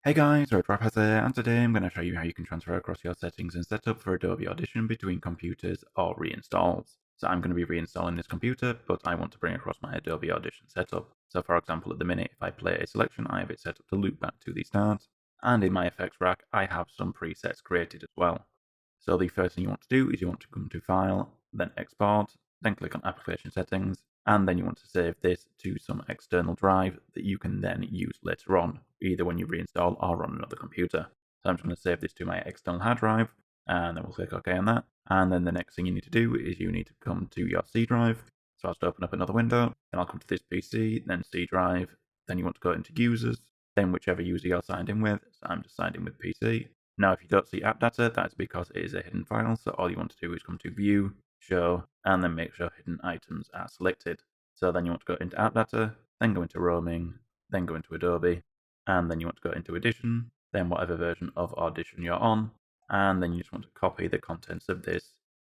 Hey guys, R4GE VipeRzZ, and today I'm going to show you how you can transfer across your settings and setup for Adobe Audition between computers or reinstalls. So I'm going to be reinstalling this computer, but I want to bring across my Adobe Audition setup. So for example, at the minute, if I play a selection, I have it set up to loop back to the start. And in my effects rack, I have some presets created as well. So the first thing you want to do is you want to come to File, then Export, then click on Application Settings, and then you want to save this to some external drive that you can then use later on, either when you reinstall or on another computer. So I'm just going to save this to my external hard drive, and then we'll click OK on that. And then the next thing you need to do is you need to come to your C drive. So I'll just open up another window, then I'll come to this PC, then C drive, then you want to go into Users, then whichever user you're signed in with. So I'm just signed in with PC. Now, if you don't see app data, that's because it is a hidden file, so all you want to do is come to View, Show, and then make sure hidden items are selected. So then you want to go into app data, then go into roaming, then go into Adobe, and then you want to go into Audition, then whatever version of Audition you're on, and then you just want to copy the contents of this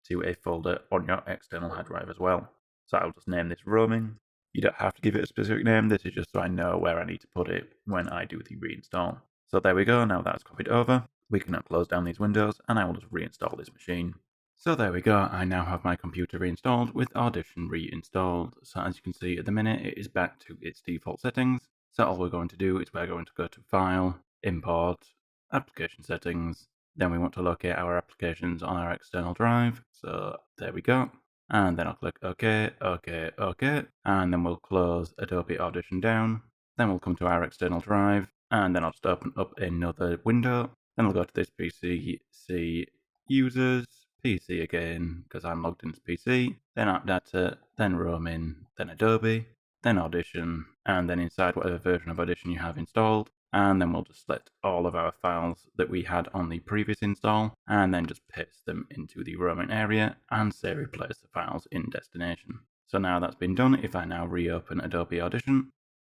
to a folder on your external hard drive as well. So I'll just name this roaming. You don't have to give it a specific name, this is just so I know where I need to put it when I do the reinstall. So there we go, now that's copied over. We can now close down these windows and I will just reinstall this machine. So there we go, I now have my computer reinstalled with Audition reinstalled. So as you can see at the minute, it is back to its default settings. So all we're going to do is we're going to go to File, Import, Application Settings. Then we want to locate our applications on our external drive. So there we go. And then I'll click OK, OK, OK. And then we'll close Adobe Audition down. Then we'll come to our external drive. And then I'll just open up another window. Then we'll go to this PC, see Users, PC again, because I'm logged into PC, then App Data, then Roaming, then Adobe, then Audition, and then inside whatever version of Audition you have installed, and then we'll just select all of our files that we had on the previous install, and then just paste them into the roaming area, and say replace the files in destination. So now that's been done, if I now reopen Adobe Audition,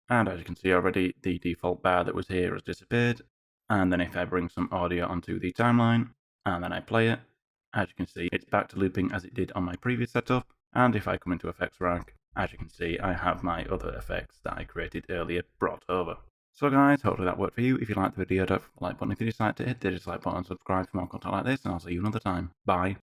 and as you can see already, the default bar that was here has disappeared, and then if I bring some audio onto the timeline, and then I play it, as you can see, it's back to looping as it did on my previous setup, and if I come into Effects Rack, as you can see, I have my other effects that I created earlier brought over. So guys, hopefully that worked for you. If you liked the video, don't forget the like button. If you dislike it, hit the dislike button and subscribe for more content like this, and I'll see you another time. Bye.